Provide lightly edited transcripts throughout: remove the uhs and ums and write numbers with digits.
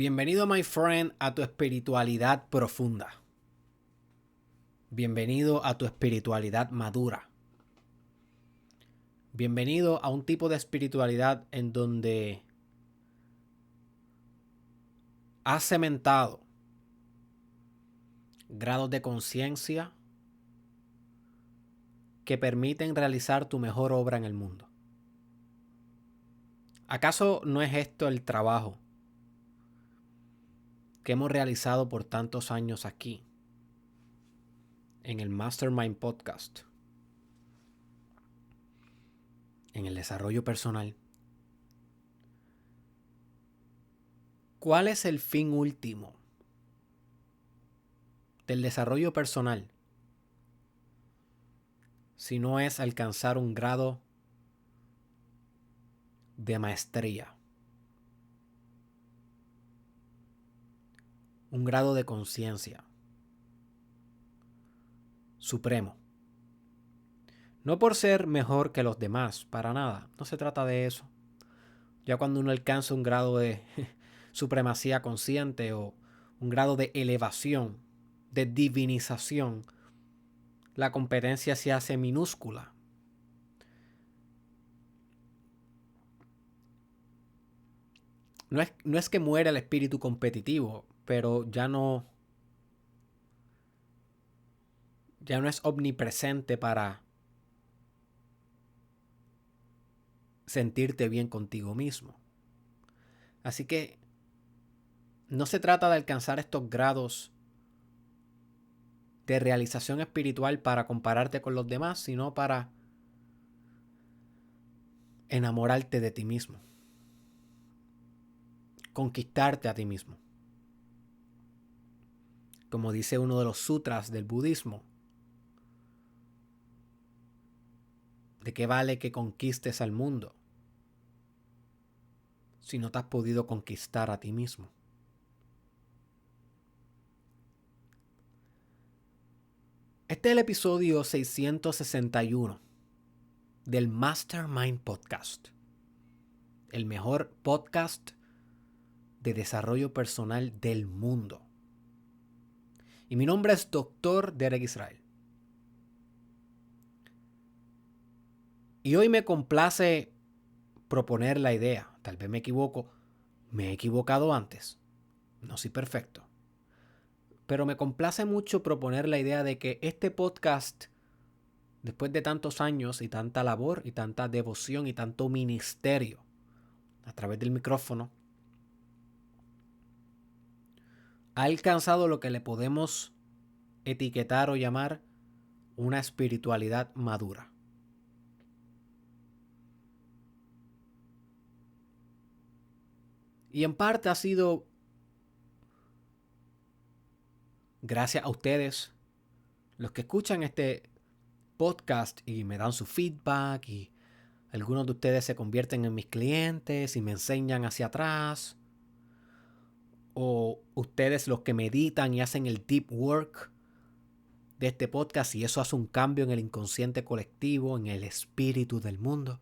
Bienvenido, my friend, a tu espiritualidad profunda. Bienvenido a tu espiritualidad madura. Bienvenido a un tipo de espiritualidad en donde has cementado grados de conciencia que permiten realizar tu mejor obra en el mundo. ¿Acaso no es esto el trabajo que hemos realizado por tantos años aquí, en el Mastermind Podcast, en el desarrollo personal? ¿Cuál es el fin último del desarrollo personal si no es alcanzar un grado de maestría, un grado de conciencia supremo? No por ser mejor que los demás, para nada, no se trata de eso. Ya cuando uno alcanza un grado de supremacía consciente o un grado de elevación, de divinización, la competencia se hace minúscula. No es que muera el espíritu competitivo, pero ya no es omnipresente para sentirte bien contigo mismo. Así que no se trata de alcanzar estos grados de realización espiritual para compararte con los demás, sino para enamorarte de ti mismo, conquistarte a ti mismo. Como dice uno de los sutras del budismo, ¿de qué vale que conquistes al mundo si no te has podido conquistar a ti mismo? Este es el episodio 661 del Mastermind Podcast, el mejor podcast de desarrollo personal del mundo. Y mi nombre es Dr. Derek Israel. Y hoy me complace proponer la idea. Tal vez me equivoco. Me he equivocado antes. No soy perfecto. Pero me complace mucho proponer la idea de que este podcast, después de tantos años y tanta labor y tanta devoción y tanto ministerio a través del micrófono, ha alcanzado lo que le podemos etiquetar o llamar una espiritualidad madura. Y en parte ha sido gracias a ustedes, los que escuchan este podcast y me dan su feedback, y algunos de ustedes se convierten en mis clientes y me enseñan hacia atrás, o ustedes los que meditan y hacen el deep work de este podcast, y eso hace un cambio en el inconsciente colectivo, en el espíritu del mundo.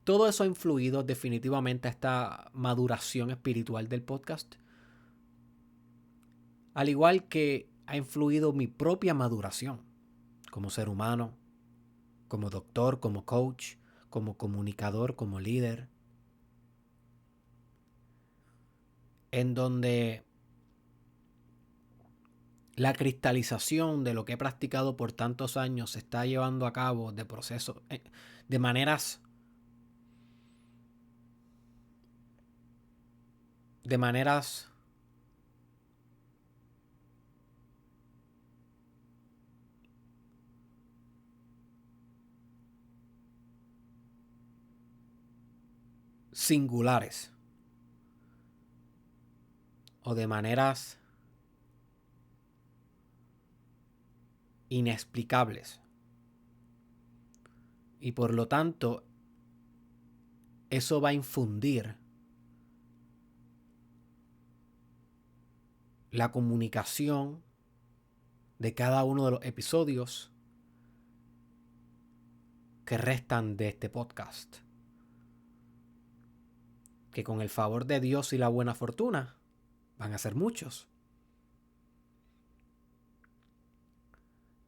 Todo eso ha influido definitivamente a esta maduración espiritual del podcast, al igual que ha influido mi propia maduración como ser humano, como doctor, como coach, como comunicador, como líder, en donde la cristalización de lo que he practicado por tantos años se está llevando a cabo de proceso, de maneras singulares o de maneras inexplicables. Y por lo tanto, eso va a infundir la comunicación de cada uno de los episodios que restan de este podcast, que con el favor de Dios y la buena fortuna van a ser muchos.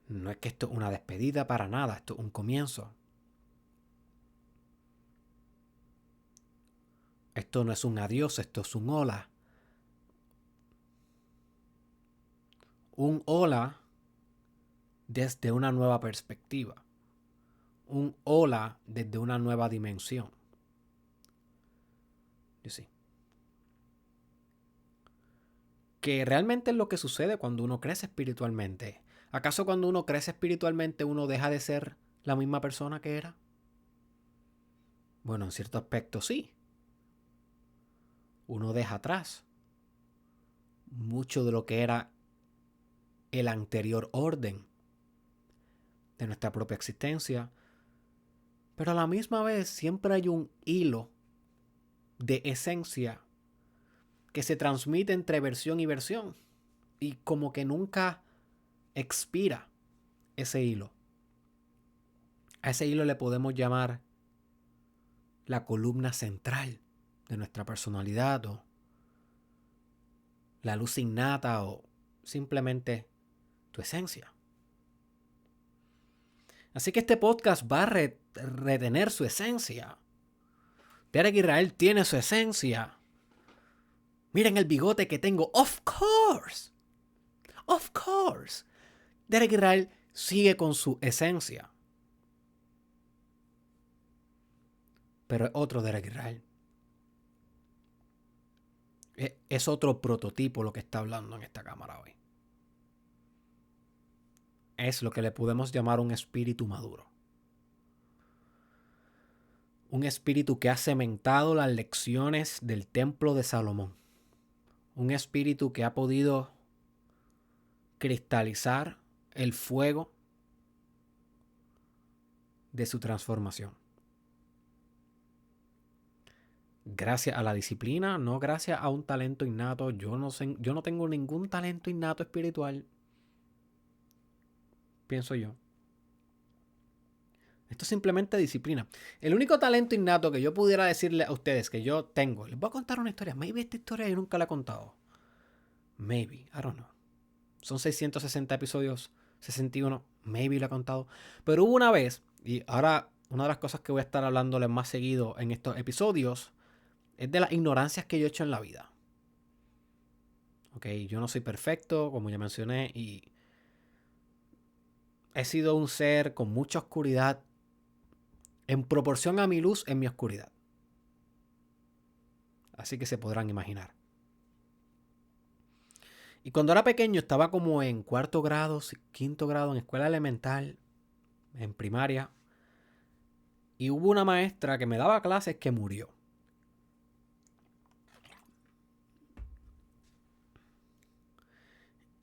No es que esto es una despedida para nada, esto es un comienzo. Esto no es un adiós, esto es un hola. Un hola desde una nueva perspectiva. Un hola desde una nueva dimensión. You see. Que realmente es lo que sucede cuando uno crece espiritualmente. ¿Acaso cuando uno crece espiritualmente uno deja de ser la misma persona que era? Bueno, en cierto aspecto sí. Uno deja atrás mucho de lo que era el anterior orden de nuestra propia existencia. Pero a la misma vez siempre hay un hilo de esencia que se transmite entre versión y versión. Y como que nunca expira ese hilo. A ese hilo le podemos llamar la columna central de nuestra personalidad, o la luz innata, o simplemente tu esencia. Así que este podcast va a retener su esencia. Derek Israel tiene su esencia. Miren el bigote que tengo. Of course. Of course. Derek Israel sigue con su esencia. Pero es otro Derek Israel. Es otro prototipo lo que está hablando en esta cámara hoy. Es lo que le podemos llamar un espíritu maduro. Un espíritu que ha cementado las lecciones del templo de Salomón. Un espíritu que ha podido cristalizar el fuego de su transformación. Gracias a la disciplina, no gracias a un talento innato. Yo no tengo ningún talento innato espiritual. Pienso yo. Esto es simplemente disciplina. El único talento innato que yo pudiera decirle a ustedes que yo tengo, les voy a contar una historia. Maybe esta historia yo nunca la he contado. Maybe, I don't know. Son 660 episodios, 61, maybe la he contado. Pero hubo una vez, y ahora una de las cosas que voy a estar hablándoles más seguido en estos episodios es de las ignorancias que yo he hecho en la vida. Ok, yo no soy perfecto, como ya mencioné, y he sido un ser con mucha oscuridad en proporción a mi luz en mi oscuridad. Así que se podrán imaginar. Y cuando era pequeño estaba como en cuarto grado, quinto grado, en escuela elemental, en primaria. Y hubo una maestra que me daba clases que murió.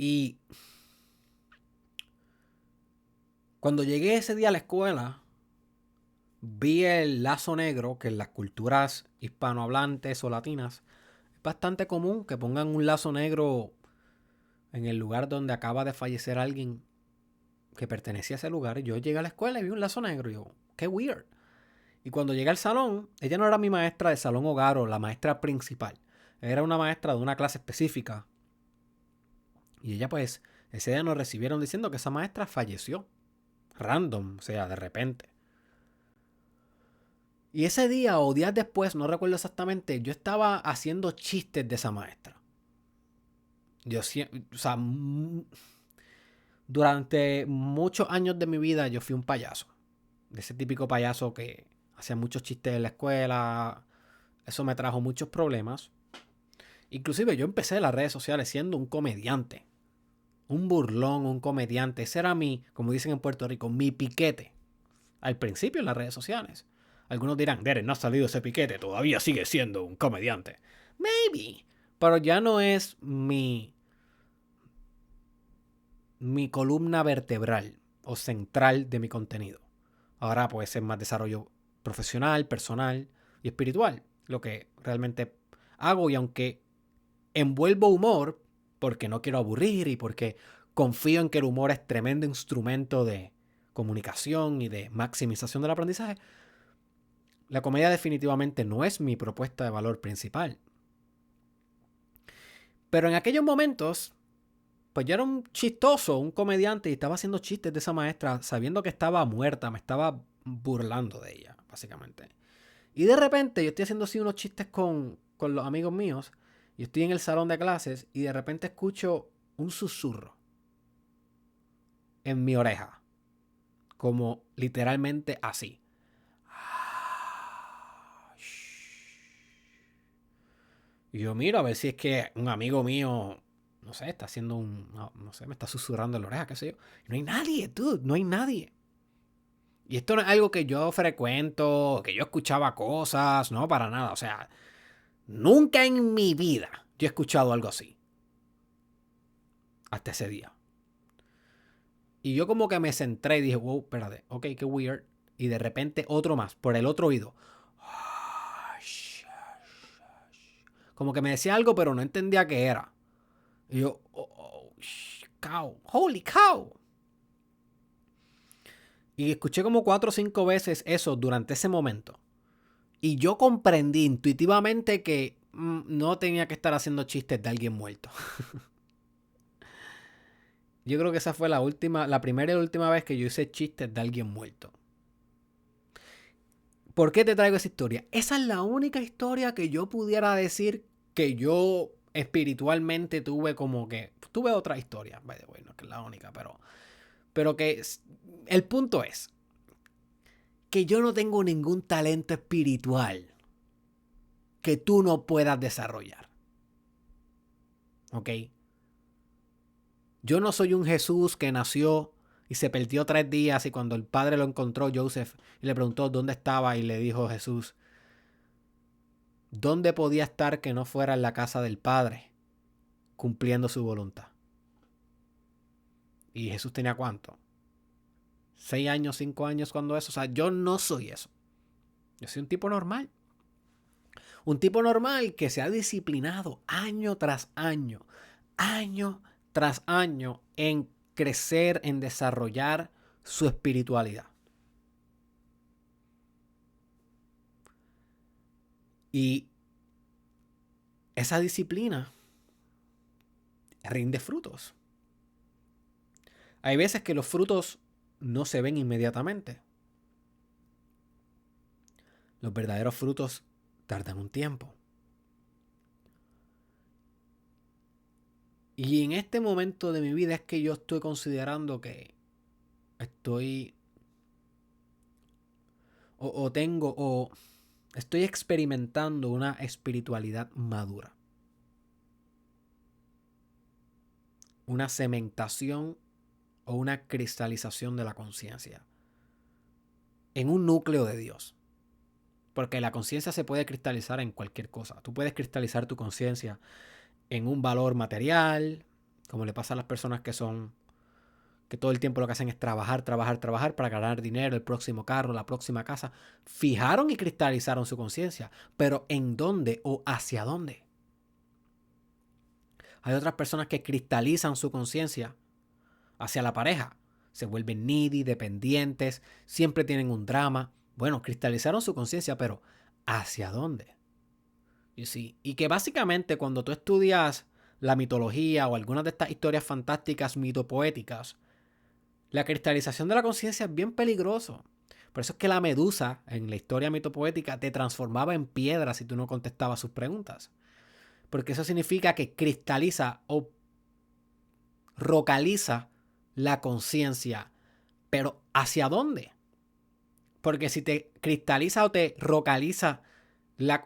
Y cuando llegué ese día a la escuela, vi el lazo negro, que en las culturas hispanohablantes o latinas es bastante común que pongan un lazo negro en el lugar donde acaba de fallecer alguien que pertenecía a ese lugar. Yo llegué a la escuela y vi un lazo negro. Y yo, qué weird. Y cuando llegué al salón, ella no era mi maestra de salón hogar o la maestra principal. Era una maestra de una clase específica. Y ella pues, ese día nos recibieron diciendo que esa maestra falleció. Random, o sea, de repente. Y ese día o días después, no recuerdo exactamente, yo estaba haciendo chistes de esa maestra. Yo siempre, o sea, durante muchos años de mi vida yo fui un payaso. De ese típico payaso que hacía muchos chistes en la escuela. Eso me trajo muchos problemas. Inclusive yo empecé en las redes sociales siendo un comediante. Un burlón, un comediante. Ese era mi, como dicen en Puerto Rico, mi piquete. Al principio en las redes sociales. Algunos dirán, Derek, no ha salido ese piquete, todavía sigue siendo un comediante. Maybe. Pero ya no es mi columna vertebral o central de mi contenido. Ahora puede ser más desarrollo profesional, personal y espiritual. Lo que realmente hago, y aunque envuelvo humor, porque no quiero aburrir y porque confío en que el humor es tremendo instrumento de comunicación y de maximización del aprendizaje, La comedia definitivamente no es mi propuesta de valor principal. Pero en aquellos momentos, pues yo era un chistoso, un comediante, y estaba haciendo chistes de esa maestra sabiendo que estaba muerta, me estaba burlando de ella, básicamente. Y de repente yo estoy haciendo así unos chistes con los amigos míos, y estoy en el salón de clases, y de repente escucho un susurro en mi oreja, como literalmente así. Y yo miro a ver si es que un amigo mío, no sé, está haciendo no sé, me está susurrando en la oreja, qué sé yo. Y no hay nadie, dude, no hay nadie. Y esto no es algo que yo frecuento, que yo escuchaba cosas, no, para nada. O sea, nunca en mi vida yo he escuchado algo así. Hasta ese día. Y yo como que me centré y dije, wow, espérate, ok, qué weird. Y de repente otro más, por el otro oído. Como que me decía algo, pero no entendía qué era. Y yo, cow, holy cow. Y escuché como 4 o 5 veces eso durante ese momento. Y yo comprendí intuitivamente que no tenía que estar haciendo chistes de alguien muerto. Yo creo que esa fue la primera y última vez que yo hice chistes de alguien muerto. ¿Por qué te traigo esa historia? Esa es la única historia que yo pudiera decir que yo espiritualmente tuve como que... Tuve otra historia, by the way, no que es la única, pero que el punto es que yo no tengo ningún talento espiritual que tú no puedas desarrollar. ¿Ok? Yo no soy un Jesús que nació y se perdió 3 días y cuando el padre lo encontró, Joseph, y le preguntó dónde estaba y le dijo Jesús, ¿dónde podía estar que no fuera en la casa del Padre cumpliendo su voluntad? Y Jesús tenía ¿cuánto? 6 años, 5 años cuando eso. O sea, yo no soy eso. Yo soy un tipo normal. Un tipo normal que se ha disciplinado año tras año en crecer, en desarrollar su espiritualidad. Y esa disciplina rinde frutos. Hay veces que los frutos no se ven inmediatamente. Los verdaderos frutos tardan un tiempo. Y en este momento de mi vida es que yo estoy considerando que estoy estoy experimentando una espiritualidad madura. Una cementación o una cristalización de la conciencia en un núcleo de Dios. Porque la conciencia se puede cristalizar en cualquier cosa. Tú puedes cristalizar tu conciencia en un valor material, como le pasa a las personas que todo el tiempo lo que hacen es trabajar para ganar dinero, el próximo carro, la próxima casa. Fijaron y cristalizaron su conciencia, pero ¿en dónde o hacia dónde? Hay otras personas que cristalizan su conciencia hacia la pareja. Se vuelven needy, dependientes, siempre tienen un drama. Bueno, cristalizaron su conciencia, pero ¿hacia dónde? Y que básicamente cuando tú estudias la mitología o algunas de estas historias fantásticas mitopoéticas, la cristalización de la conciencia es bien peligroso. Por eso es que la medusa en la historia mitopoética te transformaba en piedra si tú no contestabas sus preguntas. Porque eso significa que cristaliza o rocaliza la conciencia. Pero ¿hacia dónde? Porque si te cristaliza o te rocaliza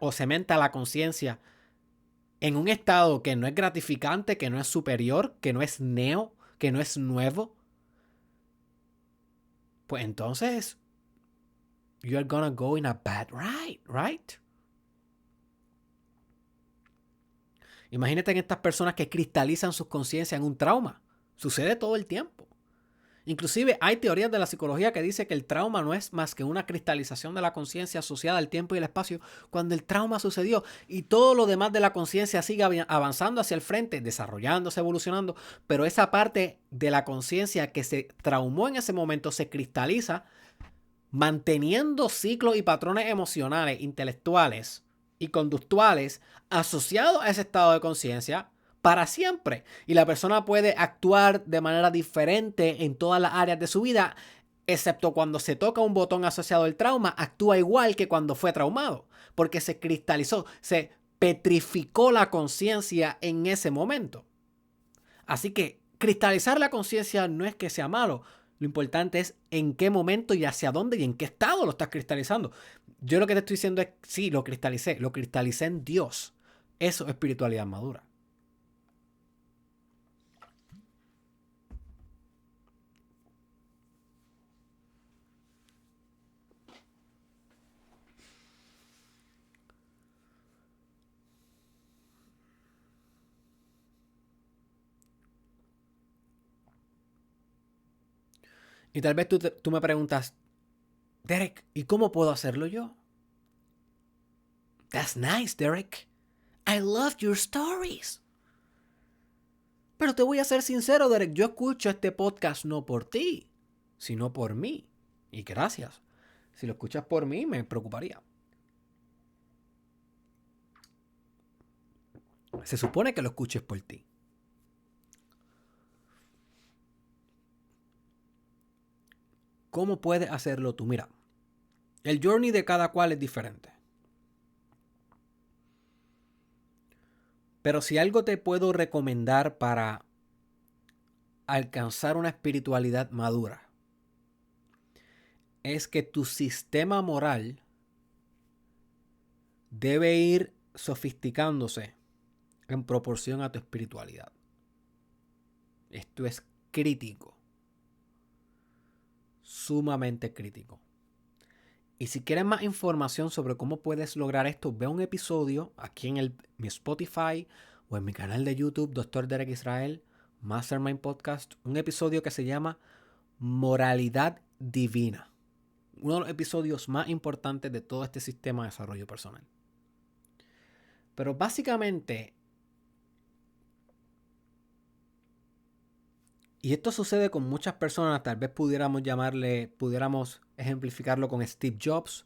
o cementa la conciencia en un estado que no es gratificante, que no es superior, que no es neo, que no es nuevo, pues entonces you're gonna go in a bad ride, right? Imagínate en estas personas que cristalizan sus conciencias en un trauma. Sucede todo el tiempo. Inclusive hay teorías de la psicología que dice que el trauma no es más que una cristalización de la conciencia asociada al tiempo y el espacio cuando el trauma sucedió y todo lo demás de la conciencia sigue avanzando hacia el frente, desarrollándose, evolucionando, pero esa parte de la conciencia que se traumó en ese momento se cristaliza manteniendo ciclos y patrones emocionales, intelectuales y conductuales asociados a ese estado de conciencia para siempre. Y la persona puede actuar de manera diferente en todas las áreas de su vida, excepto cuando se toca un botón asociado al trauma, actúa igual que cuando fue traumado, porque se cristalizó, se petrificó la conciencia en ese momento. Así que cristalizar la conciencia no es que sea malo. Lo importante es en qué momento y hacia dónde y en qué estado lo estás cristalizando. Yo lo que te estoy diciendo es, sí, lo cristalicé en Dios. Eso es espiritualidad madura. Y tal vez tú me preguntas, Derek, ¿y cómo puedo hacerlo yo? That's nice, Derek. I love your stories. Pero te voy a ser sincero, Derek, yo escucho este podcast no por ti, sino por mí. Y gracias. Si lo escuchas por mí, me preocuparía. Se supone que lo escuches por ti. ¿Cómo puedes hacerlo tú? Mira, el journey de cada cual es diferente. Pero si algo te puedo recomendar para alcanzar una espiritualidad madura, es que tu sistema moral debe ir sofisticándose en proporción a tu espiritualidad. Esto es crítico. Sumamente crítico. Y si quieres más información sobre cómo puedes lograr esto, ve un episodio aquí en mi Spotify o en mi canal de YouTube, Dr. Derek Israel, Mastermind Podcast, un episodio que se llama Moralidad Divina. Uno de los episodios más importantes de todo este sistema de desarrollo personal. Pero básicamente, y esto sucede con muchas personas, tal vez pudiéramos ejemplificarlo con Steve Jobs,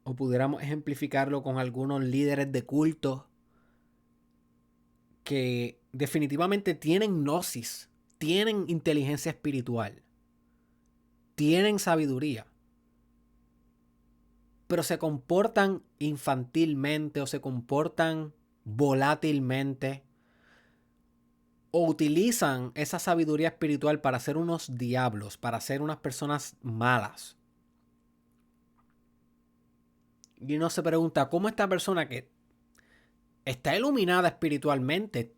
o pudiéramos ejemplificarlo con algunos líderes de culto que definitivamente tienen gnosis, tienen inteligencia espiritual, tienen sabiduría, pero se comportan infantilmente o se comportan volátilmente o utilizan esa sabiduría espiritual para ser unos diablos, para ser unas personas malas. Y uno se pregunta, ¿cómo esta persona que está iluminada espiritualmente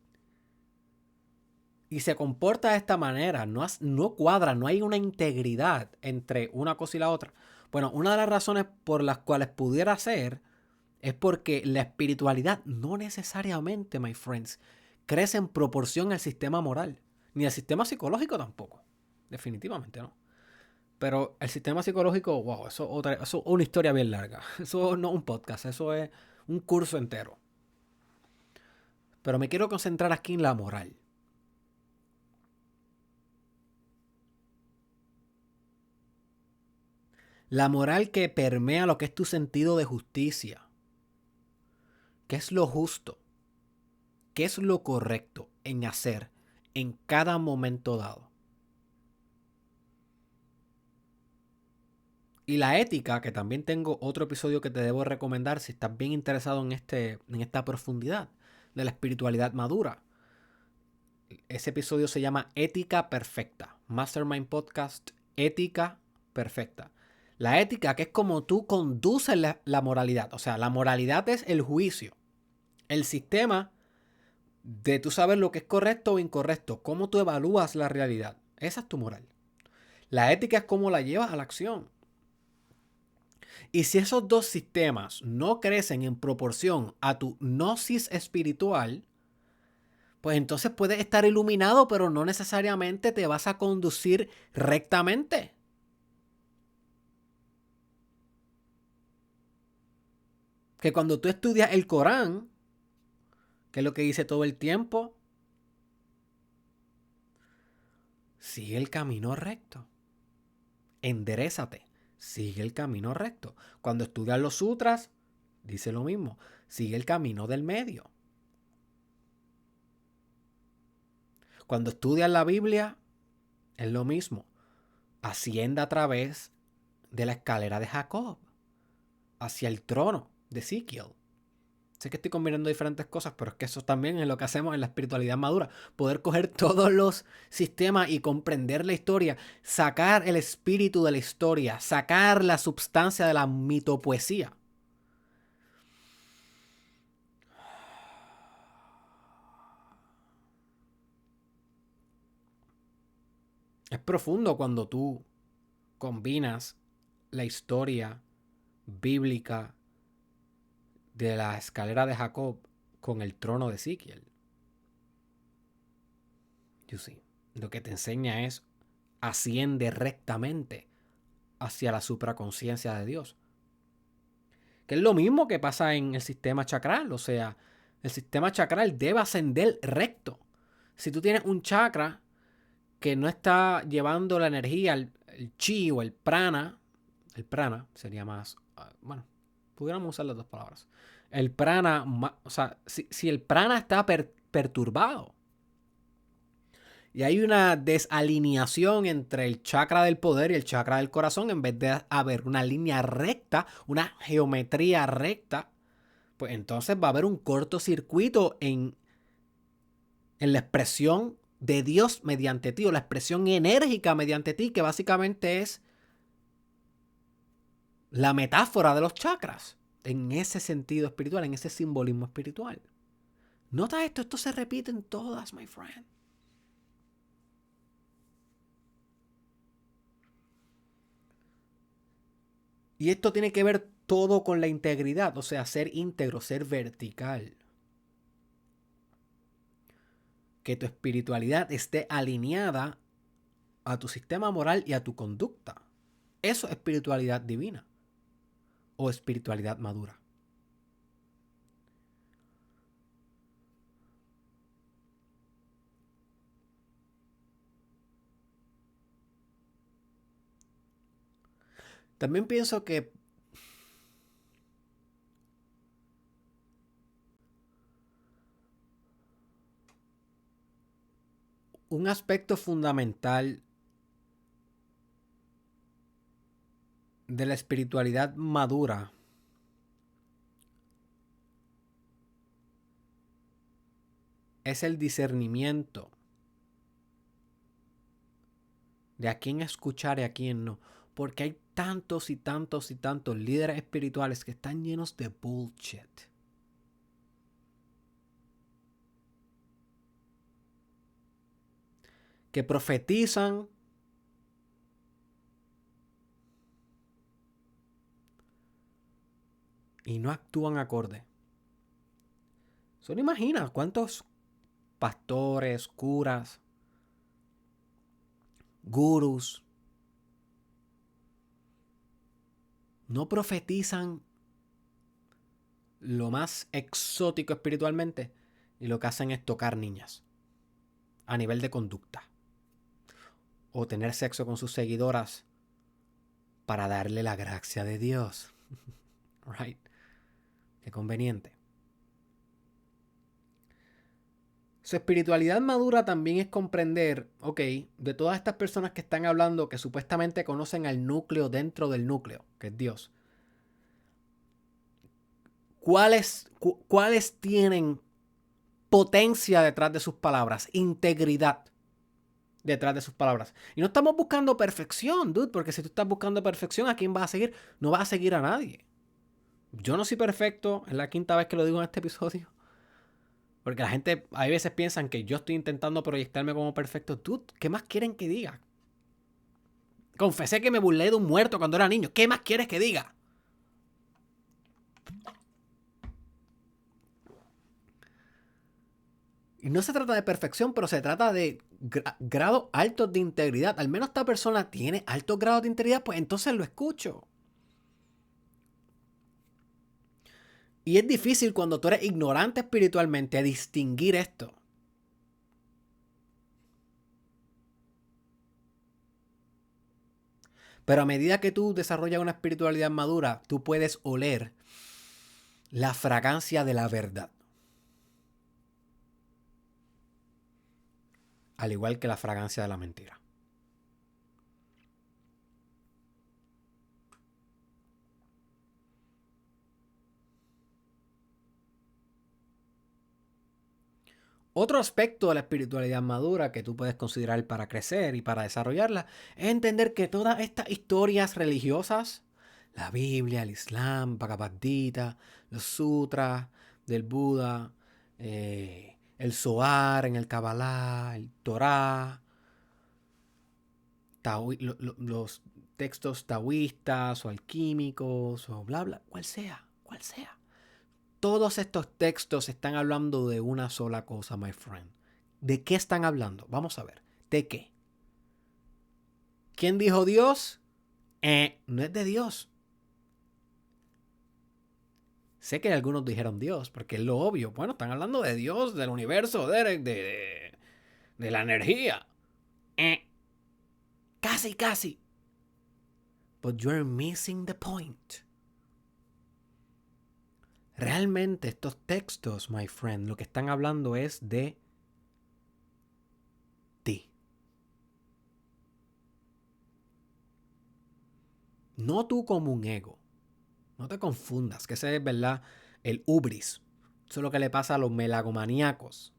y se comporta de esta manera, no cuadra, no hay una integridad entre una cosa y la otra? Bueno, una de las razones por las cuales pudiera ser es porque la espiritualidad no necesariamente, my friends, crece en proporción al sistema moral, ni al sistema psicológico tampoco. Definitivamente no. Pero el sistema psicológico, wow, eso es una historia bien larga. Eso no es un podcast, eso es un curso entero. Pero me quiero concentrar aquí en la moral. La moral que permea lo que es tu sentido de justicia. ¿Qué es lo justo? ¿Qué es lo correcto en hacer en cada momento dado? Y la ética, que también tengo otro episodio que te debo recomendar si estás bien interesado en esta profundidad de la espiritualidad madura. Ese episodio se llama Ética Perfecta. Mastermind Podcast, Ética Perfecta. La ética, que es como tú conduces la moralidad. O sea, la moralidad es el juicio. El sistema de tú saber lo que es correcto o incorrecto. Cómo tú evalúas la realidad. Esa es tu moral. La ética es cómo la llevas a la acción. Y si esos dos sistemas no crecen en proporción a tu gnosis espiritual, pues entonces puedes estar iluminado, pero no necesariamente te vas a conducir rectamente. Que cuando tú estudias el Corán, que es lo que dice todo el tiempo, sigue el camino recto. Enderézate. sigue el camino recto. Cuando estudias los sutras, dice lo mismo, sigue el camino del medio. Cuando estudias la Biblia, es lo mismo. Asciende a través de la escalera de Jacob hacia el trono de Ezequiel. Sé que estoy combinando diferentes cosas, pero es que eso también es lo que hacemos en la espiritualidad madura. Poder coger todos los sistemas y comprender la historia, sacar el espíritu de la historia, sacar la substancia de la mitopoesía. Es profundo cuando tú combinas la historia bíblica de la escalera de Jacob con el trono de Ezequiel. You see. Lo que te enseña es asciende rectamente hacia la supraconciencia de Dios. Que es lo mismo que pasa en el sistema chakral. O sea, el sistema chakral debe ascender recto. Si tú tienes un chakra que no está llevando la energía, el chi o el prana sería más, bueno, pudiéramos usar las dos palabras. El prana, o sea, si el prana está perturbado y hay una desalineación entre el chakra del poder y el chakra del corazón, en vez de haber una línea recta, una geometría recta, pues entonces va a haber un cortocircuito en la expresión de Dios mediante ti, o la expresión enérgica mediante ti, que básicamente es la metáfora de los chakras, en ese sentido espiritual, en ese simbolismo espiritual. Nota esto se repite en todas, my friend. Y esto tiene que ver todo con la integridad, o sea, ser íntegro, ser vertical. Que tu espiritualidad esté alineada a tu sistema moral y a tu conducta. Eso es espiritualidad divina o espiritualidad madura. También pienso que un aspecto fundamental de la espiritualidad madura es el discernimiento de a quién escuchar y a quién no. Porque hay tantos y tantos y tantos líderes espirituales que están llenos de bullshit. Que profetizan y no actúan acorde. Solo imagina cuántos pastores, curas, gurús no profetizan lo más exótico espiritualmente y lo que hacen es tocar niñas a nivel de conducta o tener sexo con sus seguidoras para darle la gracia de Dios. Right? Qué conveniente. Su espiritualidad madura también es comprender, ok, de todas estas personas que están hablando que supuestamente conocen al núcleo dentro del núcleo, que es Dios. ¿Cuáles tienen potencia detrás de sus palabras? Integridad detrás de sus palabras. Y no estamos buscando perfección, dude, porque si tú estás buscando perfección, ¿a quién vas a seguir? No vas a seguir a nadie. Yo no soy perfecto, es la quinta vez que lo digo en este episodio. Porque la gente a veces piensan que yo estoy intentando proyectarme como perfecto. Dude, ¿qué más quieren que diga? Confesé que me burlé de un muerto cuando era niño. ¿Qué más quieres que diga? Y no se trata de perfección, pero se trata de grados altos de integridad. Al menos esta persona tiene altos grados de integridad, pues entonces lo escucho. Y es difícil cuando tú eres ignorante espiritualmente distinguir esto. Pero a medida que tú desarrollas una espiritualidad madura, tú puedes oler la fragancia de la verdad. Al igual que la fragancia de la mentira. Otro aspecto de la espiritualidad madura que tú puedes considerar para crecer y para desarrollarla es entender que todas estas historias religiosas, la Biblia, el Islam, Bhagavad Gita, los sutras del Buda, el Zohar en el Kabbalah, el Torah, los textos taoístas o alquímicos o bla bla, cual sea. Todos estos textos están hablando de una sola cosa, my friend. ¿De qué están hablando? Vamos a ver. ¿De qué? ¿Quién dijo Dios? No es de Dios. Sé que algunos dijeron Dios, porque es lo obvio. Bueno, están hablando de Dios, del universo, de la energía. Casi. But you're missing the point. Realmente estos textos, my friend, lo que están hablando es de ti. No tú como un ego. No te confundas, que ese es, ¿verdad?, el hubris. Eso es lo que le pasa a los melagomaníacos.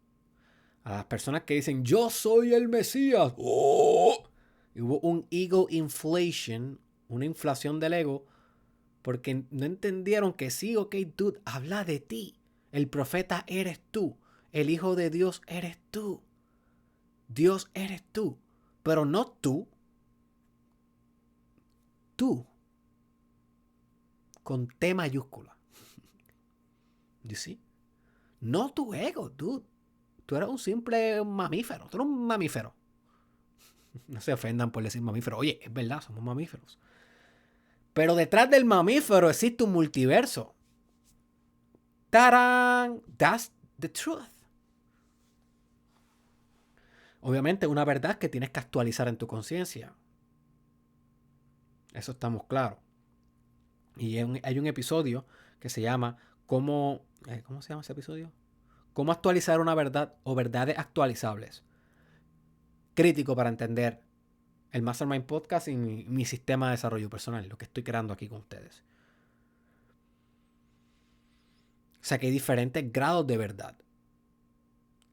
A las personas que dicen, yo soy el Mesías. ¡Oh! Y hubo un ego inflation, una inflación del ego, porque no entendieron que sí, ok, dude, habla de ti. El profeta eres tú. El hijo de Dios eres tú. Dios eres tú. Pero no tú. Tú. Con T mayúscula. You see? No tu ego, dude. Tú eres un simple mamífero. Tú eres un mamífero. No se ofendan por decir mamífero. Oye, es verdad, somos mamíferos. Pero detrás del mamífero existe un multiverso. ¡Tarán! That's the truth. Obviamente, una verdad que tienes que actualizar en tu conciencia. Eso estamos claros. Y hay un episodio que se llama ¿Cómo se llama ese episodio? ¿Cómo actualizar una verdad o verdades actualizables? Crítico para entender el Mastermind Podcast y mi sistema de desarrollo personal, lo que estoy creando aquí con ustedes. O sea que hay diferentes grados de verdad.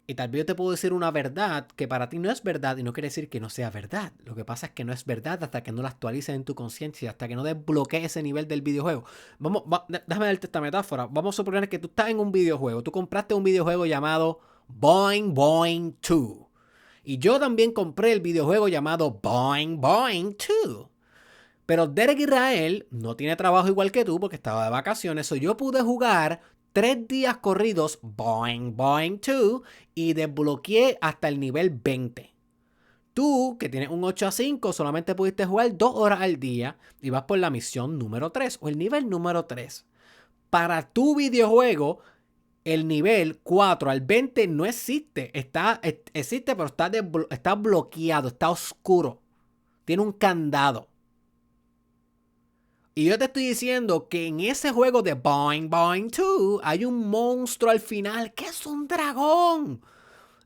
Y tal vez yo te puedo decir una verdad que para ti no es verdad y no quiere decir que no sea verdad. Lo que pasa es que no es verdad hasta que no la actualices en tu conciencia, hasta que no desbloquees ese nivel del videojuego. Déjame darte esta metáfora. Vamos a suponer que tú estás en un videojuego. Tú compraste un videojuego llamado Boing Boing 2. Y yo también compré el videojuego llamado Boing Boing 2. Pero Derek Israel no tiene trabajo igual que tú porque estaba de vacaciones. So yo pude jugar 3 días corridos Boing Boing 2 y desbloqueé hasta el nivel 20. Tú, que tienes un 8 a 5, solamente pudiste jugar 2 horas al día y vas por la misión número 3 o el nivel número 3. Para tu videojuego, el nivel 4 al 20 no existe. Existe, pero está bloqueado, está oscuro. Tiene un candado. Y yo te estoy diciendo que en ese juego de Boing Boing 2 hay un monstruo al final que es un dragón.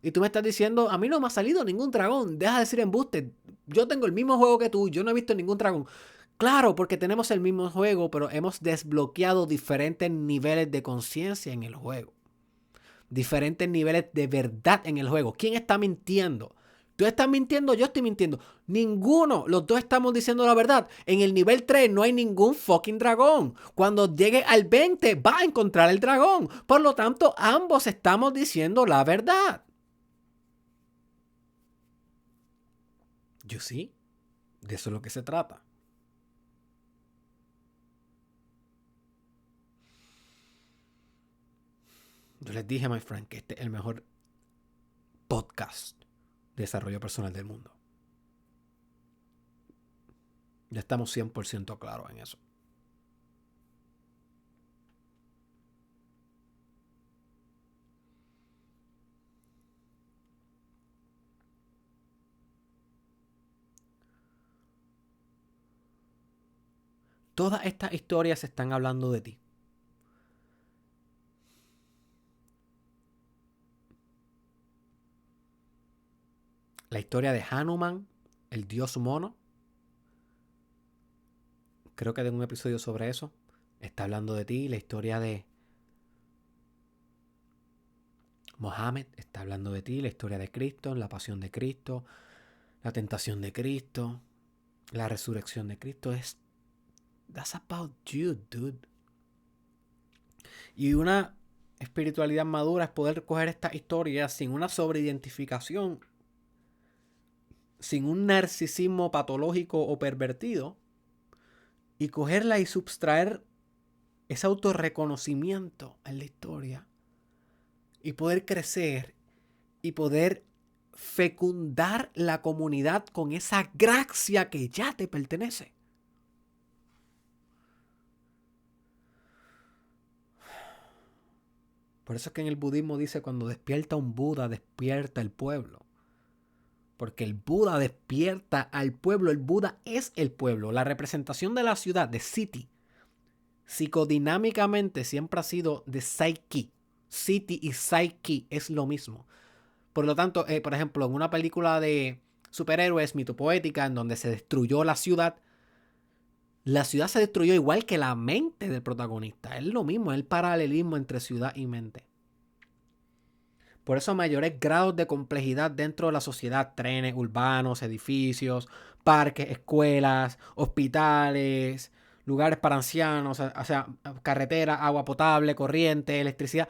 Y tú me estás diciendo, a mí no me ha salido ningún dragón. Deja de decir embuste. Yo tengo el mismo juego que tú, yo no he visto ningún dragón. Claro, porque tenemos el mismo juego, pero hemos desbloqueado diferentes niveles de conciencia en el juego. Diferentes niveles de verdad en el juego. ¿Quién está mintiendo? Tú estás mintiendo, yo estoy mintiendo. Ninguno, los dos estamos diciendo la verdad. En el nivel 3 no hay ningún fucking dragón. Cuando llegue al 20 va a encontrar el dragón. Por lo tanto, ambos estamos diciendo la verdad. Yo sí, de eso es lo que se trata. Yo les dije, my friend, que este es el mejor podcast de desarrollo personal del mundo. Ya estamos 100% claros en eso. Todas estas historias están hablando de ti. La historia de Hanuman, el dios mono. Creo que tengo un episodio sobre eso. Está hablando de ti. La historia de Mohammed está hablando de ti. La historia de Cristo, la pasión de Cristo, la tentación de Cristo, la resurrección de Cristo. That's about you, dude. Y una espiritualidad madura es poder coger estas historias sin una sobreidentificación, sin un narcisismo patológico o pervertido, y cogerla y subtraer ese autorreconocimiento en la historia y poder crecer y poder fecundar la comunidad con esa gracia que ya te pertenece. Por eso es que en el budismo dice, cuando despierta un Buda, despierta el pueblo. Porque el Buda despierta al pueblo. El Buda es el pueblo. La representación de la ciudad, de city, psicodinámicamente siempre ha sido de psyche. City y psyche es lo mismo. Por lo tanto, por ejemplo, en una película de superhéroes, mitopoética, en donde se destruyó la ciudad se destruyó igual que la mente del protagonista. Es lo mismo, es el paralelismo entre ciudad y mente. Por eso mayores grados de complejidad dentro de la sociedad, trenes urbanos, edificios, parques, escuelas, hospitales, lugares para ancianos, o sea, carretera, agua potable, corriente, electricidad,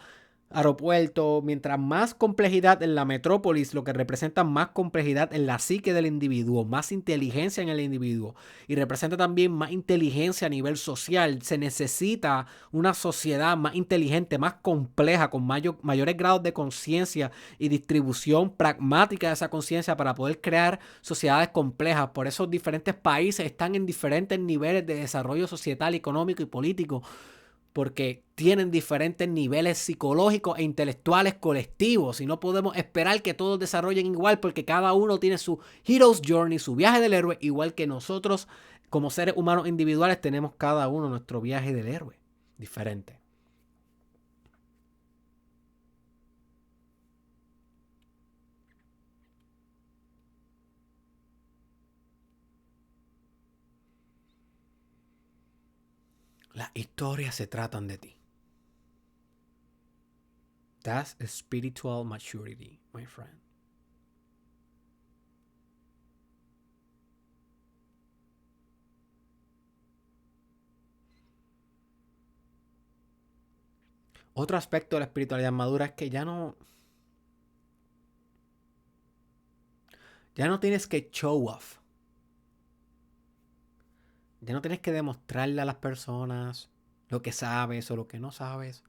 aeropuerto. Mientras más complejidad en la metrópolis, lo que representa más complejidad en la psique del individuo, más inteligencia en el individuo, y representa también más inteligencia a nivel social. Se necesita una sociedad más inteligente, más compleja, con mayores grados de conciencia y distribución pragmática de esa conciencia para poder crear sociedades complejas. Por eso diferentes países están en diferentes niveles de desarrollo societal, económico y político, porque tienen diferentes niveles psicológicos e intelectuales colectivos, y no podemos esperar que todos desarrollen igual, porque cada uno tiene su Hero's Journey, su viaje del héroe, igual que nosotros como seres humanos individuales tenemos cada uno nuestro viaje del héroe diferente. Las historias se tratan de ti. That's spiritual maturity, my friend. Otro aspecto de la espiritualidad madura es que ya no tienes que show off. Ya no tienes que demostrarle a las personas lo que sabes o lo que no sabes.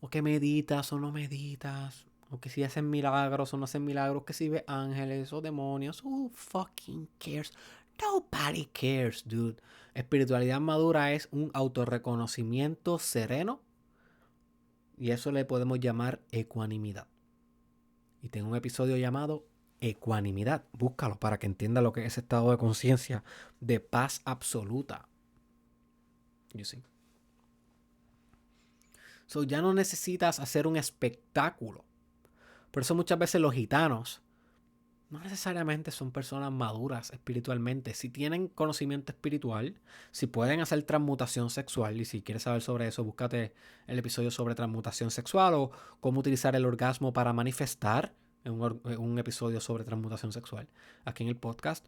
O que meditas o no meditas. O que si hacen milagros o no hacen milagros. Que si ves ángeles o demonios. Who fucking cares? Nobody cares, dude. Espiritualidad madura es un autorreconocimiento sereno. Y eso le podemos llamar ecuanimidad. Y tengo un episodio llamado Ecuanimidad. Búscalo para que entienda lo que es ese estado de conciencia de paz absoluta. You see. So ya no necesitas hacer un espectáculo. Por eso muchas veces los gitanos no necesariamente son personas maduras espiritualmente. Si tienen conocimiento espiritual, si pueden hacer transmutación sexual, y si quieres saber sobre eso, búscate el episodio sobre transmutación sexual o cómo utilizar el orgasmo para manifestar en un episodio sobre transmutación sexual aquí en el podcast.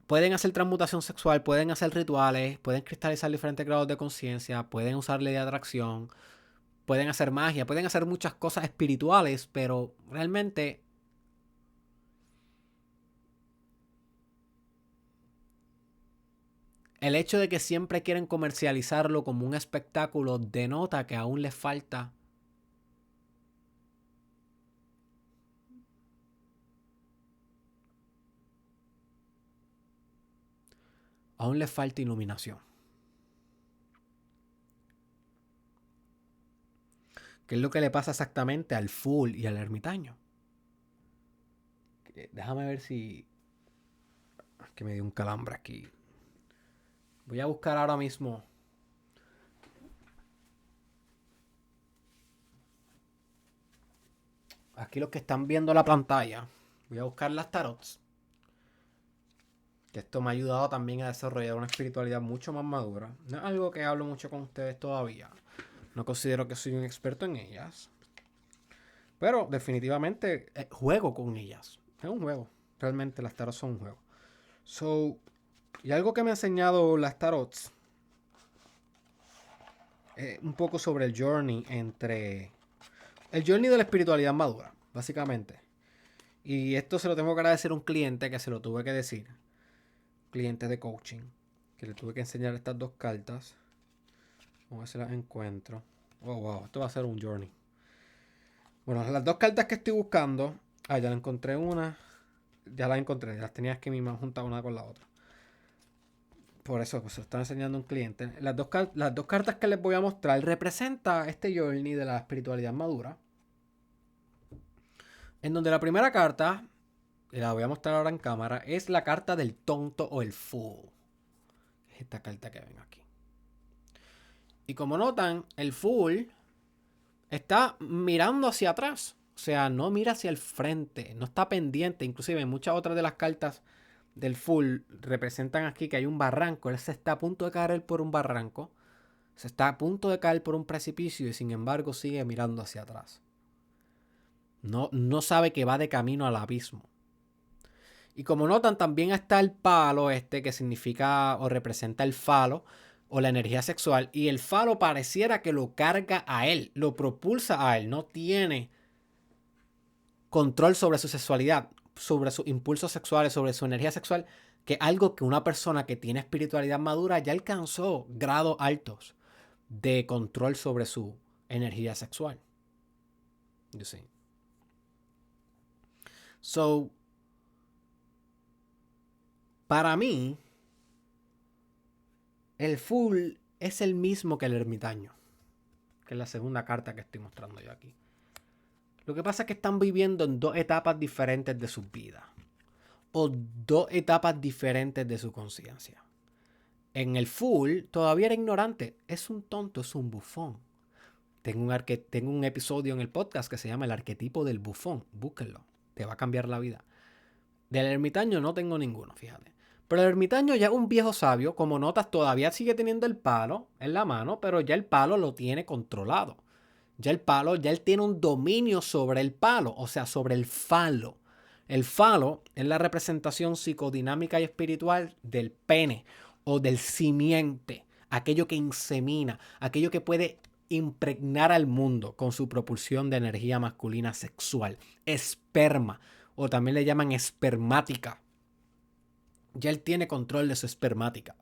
Pueden hacer transmutación sexual, pueden hacer rituales, pueden cristalizar diferentes grados de conciencia, pueden usar ley de atracción, pueden hacer magia, pueden hacer muchas cosas espirituales, pero realmente el hecho de que siempre quieren comercializarlo como un espectáculo denota que aún les falta iluminación. ¿Qué es lo que le pasa exactamente al full y al ermitaño? Déjame ver si... Es que me dio un calambre aquí. Voy a buscar ahora mismo. Aquí los que están viendo la pantalla. Voy a buscar las tarots. Que esto me ha ayudado también a desarrollar una espiritualidad mucho más madura. No es algo que hablo mucho con ustedes todavía. No considero que soy un experto en ellas. Pero definitivamente juego con ellas. Es un juego. Realmente las tarots son un juego. Y algo que me ha enseñado las tarots. Un poco sobre el journey el journey de la espiritualidad madura, básicamente. Y esto se lo tengo que agradecer a un cliente que se lo tuve que decir. Cliente de coaching. Que le tuve que enseñar estas dos cartas. Vamos a ver si las encuentro. Oh, wow. Esto va a ser un journey. Bueno, las dos cartas que estoy buscando. Ya la encontré una. Ya las encontré. Las tenía que mismas juntar una con la otra. Por eso pues, se lo está enseñando un cliente. Las dos cartas que les voy a mostrar representan este journey de la espiritualidad madura. En donde la primera carta, y la voy a mostrar ahora en cámara, es la carta del tonto o el fool. Es esta carta que ven aquí. Y como notan, el fool está mirando hacia atrás. O sea, no mira hacia el frente, no está pendiente. Inclusive muchas otras de las cartas del fool representan aquí que hay un barranco. Él se está a punto de caer por un barranco. Se está a punto de caer por un precipicio y sin embargo sigue mirando hacia atrás. No sabe que va de camino al abismo. Y como notan, también está el palo que significa o representa el falo o la energía sexual. Y el falo pareciera que lo carga a él, lo propulsa a él. No tiene control sobre su sexualidad, sobre sus impulsos sexuales, sobre su energía sexual, que es algo que una persona que tiene espiritualidad madura ya alcanzó grados altos de control sobre su energía sexual. You see. So, para mí, el fool es el mismo que el ermitaño, que es la segunda carta que estoy mostrando yo aquí. Lo que pasa es que están viviendo en dos etapas diferentes de sus vidas, o dos etapas diferentes de su conciencia. En el fool todavía era ignorante, es un tonto, es un bufón. Tengo un episodio en el podcast que se llama El arquetipo del bufón, búsquenlo, te va a cambiar la vida. Del ermitaño no tengo ninguno, fíjate. Pero el ermitaño ya es un viejo sabio, como notas todavía sigue teniendo el palo en la mano, pero ya el palo lo tiene controlado. Ya él tiene un dominio sobre el palo, o sea, sobre el falo. El falo es la representación psicodinámica y espiritual del pene o del simiente, aquello que insemina, aquello que puede impregnar al mundo con su propulsión de energía masculina sexual, esperma, o también le llaman espermática. Ya él tiene control de su espermática.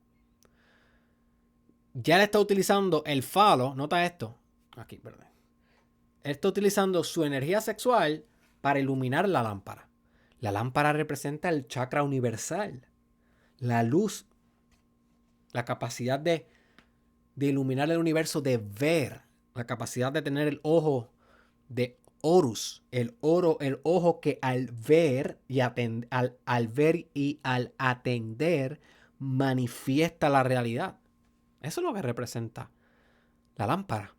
Ya él está utilizando el falo, nota esto, aquí, perdón. Él está utilizando su energía sexual para iluminar la lámpara. La lámpara representa el chakra universal, la luz, la capacidad de iluminar el universo, de ver, la capacidad de tener el ojo de Horus, el ojo que al ver y al atender manifiesta la realidad. Eso es lo que representa la lámpara.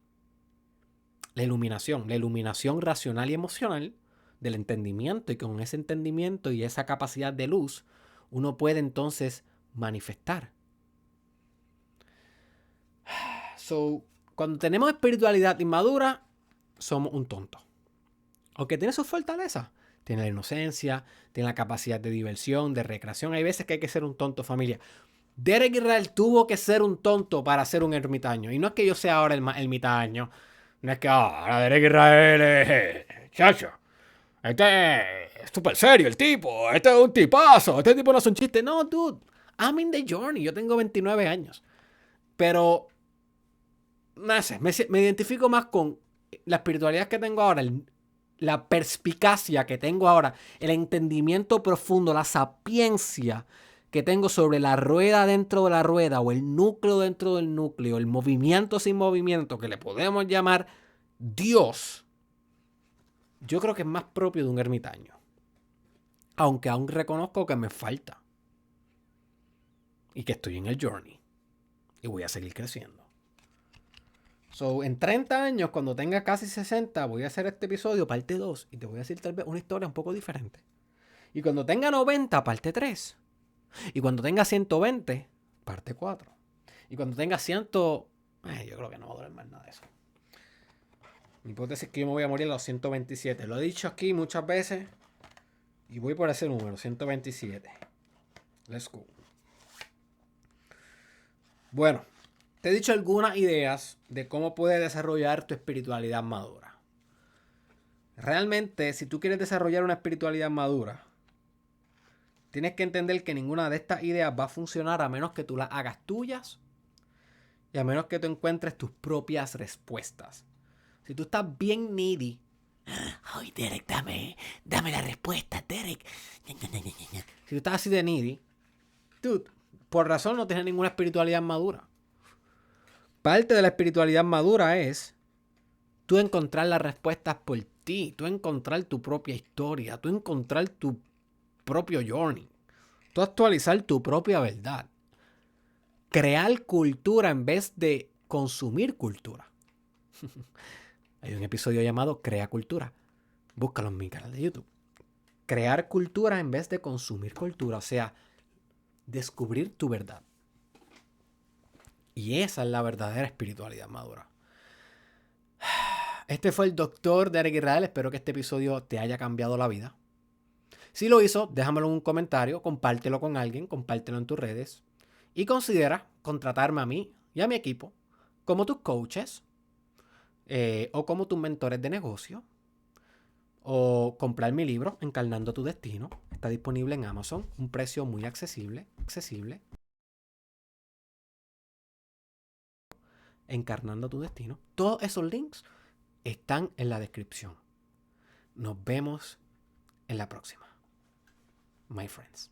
La iluminación racional y emocional del entendimiento, y con ese entendimiento y esa capacidad de luz, uno puede entonces manifestar. Cuando tenemos espiritualidad inmadura, somos un tonto. Aunque tiene sus fortalezas. Tiene la inocencia, tiene la capacidad de diversión, de recreación. Hay veces que hay que ser un tonto, familia. Derek Israel tuvo que ser un tonto para ser un ermitaño. Y no es que yo sea ahora el ermitaño. No es que ahora Derek Israel es... chacho. Este es súper serio el tipo. Este es un tipazo. Este tipo no es un chiste. No, dude. I'm in the journey. Yo tengo 29 años. Pero... no sé. Me identifico más con la espiritualidad que tengo ahora. La perspicacia que tengo ahora. El entendimiento profundo. La sapiencia que tengo sobre la rueda dentro de la rueda, o el núcleo dentro del núcleo, el movimiento sin movimiento, que le podemos llamar Dios, yo creo que es más propio de un ermitaño. Aunque aún reconozco que me falta. Y que estoy en el journey. y voy a seguir creciendo. So, en 30 años, cuando tenga casi 60, voy a hacer este episodio, parte 2, y te voy a decir tal vez una historia un poco diferente. Y cuando tenga 90, parte 3. Y cuando tenga 120, parte 4. Y cuando tenga 100, yo creo que no va a doler más nada de eso. Mi hipótesis es que yo me voy a morir a los 127. Lo he dicho aquí muchas veces. Y voy por ese número, 127. Let's go. Bueno, te he dicho algunas ideas de cómo puedes desarrollar tu espiritualidad madura. Realmente, si tú quieres desarrollar una espiritualidad madura, tienes que entender que ninguna de estas ideas va a funcionar a menos que tú las hagas tuyas y a menos que tú encuentres tus propias respuestas. Si tú estás bien needy, ay, Derek, dame la respuesta, Derek. Si tú estás así de needy, tú, por razón no tienes ninguna espiritualidad madura. Parte de la espiritualidad madura es tú encontrar las respuestas por ti, tú encontrar tu propia historia, tú encontrar tu propio journey, tú actualizar tu propia verdad. Crear cultura en vez de consumir cultura. Hay un episodio llamado Crea Cultura. Búscalo en mi canal de YouTube. Crear cultura en vez de consumir cultura. O sea, descubrir tu verdad. Y esa es la verdadera espiritualidad madura. Este fue el Dr. Derek Israel. Espero que este episodio te haya cambiado la vida. Si lo hizo, déjamelo en un comentario. Compártelo con alguien. Compártelo en tus redes. Y considera contratarme a mí y a mi equipo como tus coaches. O como tus mentores de negocio. O comprar mi libro, Encarnando tu Destino. Está disponible en Amazon. Un precio muy accesible. Encarnando tu Destino. Todos esos links están en la descripción. Nos vemos en la próxima. My friends.